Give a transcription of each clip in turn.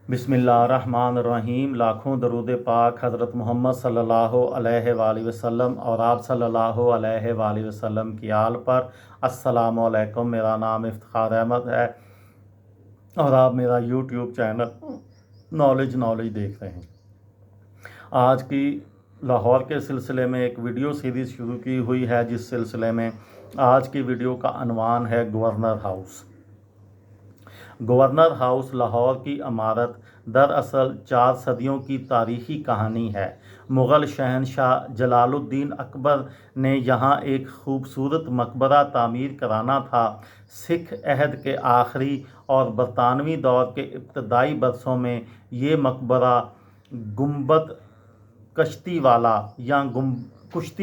बिस्मिल्लाहिर्रहमानिर्रहीम। लाखों दरूद पाक हज़रत मोहम्मद सल्लल्लाहु अलैहि वालैहि वसल्लम और आप सल्लल्लाहु अलैहि वालैहि वसल्लम की आल पर। अस्सलामु अलैकुम। मेरा नाम इफ्तिखार अहमद है और आप मेरा यूट्यूब चैनल नॉलेज देख रहे हैं। आज की लाहौर के सिलसिले में एक वीडियो सीरीज़ शुरू की हुई है, जिस सिलसिले में आज की वीडियो का अनवान है governor house. Governor house Lahore की इमारत दरअसल 4 सदियों की तारीखी कहानी है। मुग़ल शहनशाह जलालुद्दीन अकबर ने यहाँ एक खूबसूरत मकबरा तामीर कराना था। सिख अहद के आखिरी और बरतानवी दौर के इब्तदाई बरसों में ये मकबरा गुंबद कुश्ती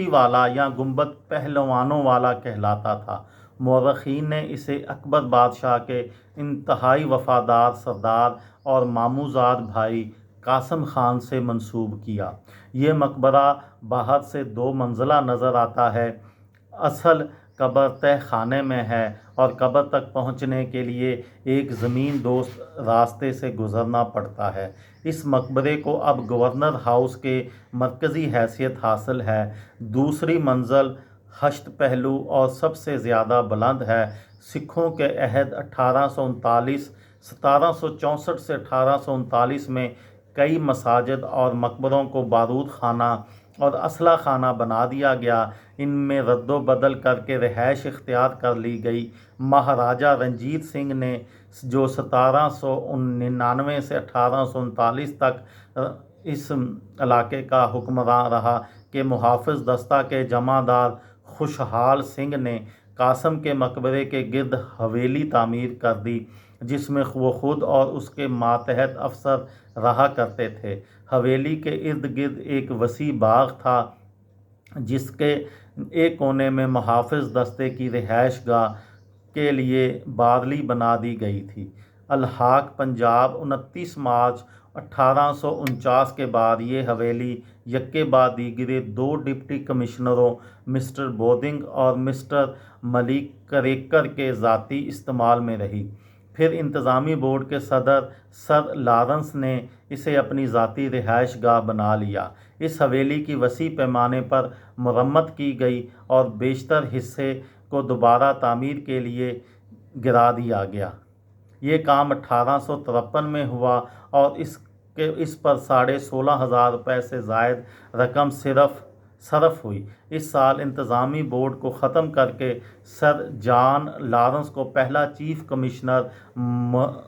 वाला या गुंबद पहलवानों वाला कहलाता था। मौरख़ीन ने इसे अकबर बादशाह के इंतहाई वफ़ादार सरदार और मामूज़ाद भाई कासम ख़ान से मंसूब किया। ये मकबरा बाहर से 2 मंजिला नज़र आता है। असल कब्र तह खाने में है और कब्र तक पहुँचने के लिए एक ज़मीन दोस्त रास्ते से गुज़रना पड़ता है। इस मकबरे को अब गवर्नर हाउस के मरकज़ी हैसियत हासिल है। दूसरी मंजिल हश्त पहलू और सबसे ज़्यादा बुलंद है। सिखों के अहद 1764 से 1839 में कई मसाजिद और मकबरों को बारूद खाना और असला खाना बना दिया गया। इनमें रद्दो बदल करके रिहाइश इख्तियार कर ली गई। महाराजा रंजीत सिंह ने जो 1799 से 1839 तक इस इलाके का हुक्मरान रहा के मुहाफ़िज़ दस्ता के जमादार खुशहाल सिंह ने कासम के मकबरे के गिर्द हवेली तामीर कर दी, जिसमें वो खुद और उसके मातहत अफसर रहा करते थे। हवेली के इर्द गिर्द एक वसी बाग था, जिसके एक कोने में मुहाफ़िज़ दस्ते की रिहाइश गाह के लिए बारली बना दी गई थी। अलहाक पंजाब 29 मार्च 1849 के बाद ये हवेली यक्के बाद दीगरे 2 डिप्टी कमिश्नरों मिस्टर बोदिंग और मिस्टर मलिक करेकर के ज़ाती इस्तेमाल में रही। फिर इंतज़ामी बोर्ड के सदर सर लॉरेंस ने इसे अपनी ज़ाती रिहाइश गाह बना लिया। इस हवेली की वसी पैमाने पर मरम्मत की गई और बेशतर हिस्से को दोबारा तामीर के लिए गिरा दिया गया। ये काम 1853 में हुआ और इस पर 16,500 रुपये से ज़ायद रकम सरफ हुई। इस साल इंतज़ामी बोर्ड को ख़त्म करके सर जॉन लॉरेंस को पहला चीफ कमिश्नर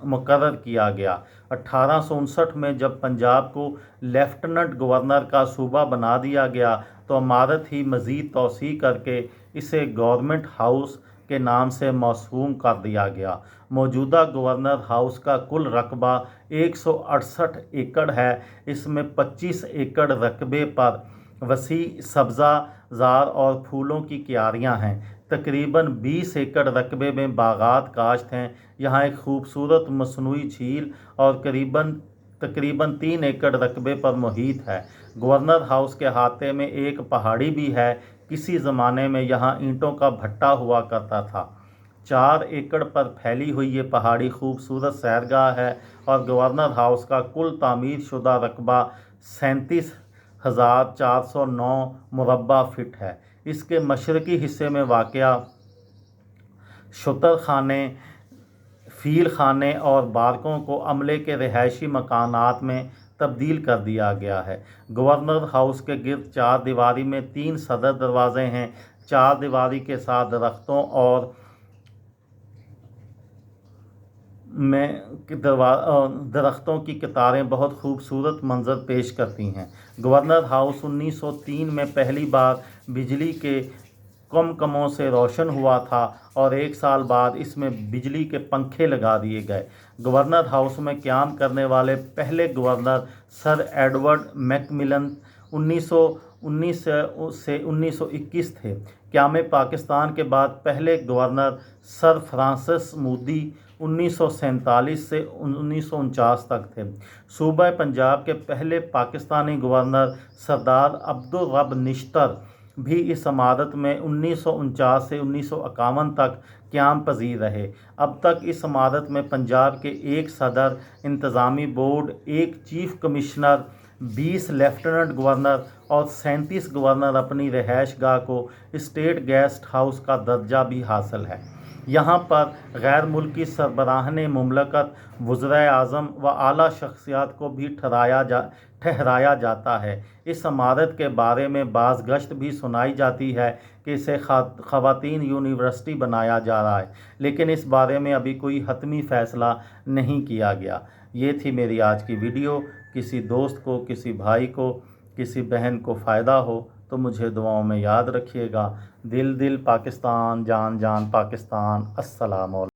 मुकर्रर किया गया। 1859 में जब पंजाब को लेफ्टिनेंट गवर्नर का सूबा बना दिया गया तो इमारत ही मज़ीद तोसी करके इसे गवर्नमेंट हाउस के नाम से मौसूम कर दिया गया। मौजूदा गवर्नर हाउस का कुल रकबा 168 एकड़ है। इसमें 25 एकड़ रकबे पर वसी सब्ज़ा-ज़ार और फूलों की क्यारियाँ हैं। तकरीबन 20 एकड़ रकबे में बागात काश्त हैं। यहाँ एक खूबसूरत मसनूई झील और तकरीबन 3 एकड़ रकबे पर मुहित है। गवर्नर हाउस के अहाते में एक पहाड़ी भी है। किसी ज़माने में यहाँ ईंटों का भट्टा हुआ करता था। 4 एकड़ पर फैली हुई ये पहाड़ी खूबसूरत सैरगाह है और गवर्नर हाउस का कुल तामीर शुदा रकबा 37,409 मुरब्बा फीट है। इसके मशरकी हिस्से में वाक़या शुतर खाने, फील खाने और बारकों को अमले के रिहायशी मकानात में तब्दील कर दिया गया है। गवर्नर हाउस के गिर्द 4 दीवारी में 3 सदर दरवाज़े हैं। 4 दीवारी के साथ दरख्तों की कतारें बहुत खूबसूरत मंजर पेश करती हैं। गवर्नर हाउस 1903 में पहली बार बिजली के कमकमों से रोशन हुआ था और 1 साल बाद इसमें बिजली के पंखे लगा दिए गए। गवर्नर हाउस में क़याम करने वाले पहले गवर्नर सर एडवर्ड मैकमिलन 1919 से 1921 थे। क़याम पाकिस्तान के बाद पहले गवर्नर सर फ्रांसिस मोदी 1947 से 1949 तक थे। सूबा पंजाब के पहले पाकिस्तानी गवर्नर सरदार अब्दुल रब निश्तर بھی اس عمارت میں 1949 سے 1951 تک قیام پذیر رہے۔ اب تک اس عمارت میں پنجاب کے 1 صدر انتظامی board, 1 chief commissioner, 20 lieutenant governor اور 37 گورنر اپنی رہائش گاہ کو اسٹیٹ گیسٹ ہاؤس کا درجہ بھی حاصل ہے۔ یہاں پر غیر ملکی سربراہان مملکت، وزرائے اعظم و اعلیٰ شخصیات کو بھی ٹھہرایا جاتا ہے۔ اس عمارت کے بارے میں بعض گشت بھی سنائی جاتی ہے کہ اسے خواتین یونیورسٹی بنایا جا رہا ہے، لیکن اس بارے میں ابھی کوئی حتمی فیصلہ نہیں کیا گیا۔ یہ تھی میری آج کی ویڈیو۔ کسی دوست کو، کسی بھائی کو، کسی بہن کو فائدہ ہو تو مجھے دعاؤں میں یاد رکھیے گا۔ دل دل پاکستان، جان جان پاکستان۔ السلام علیکم۔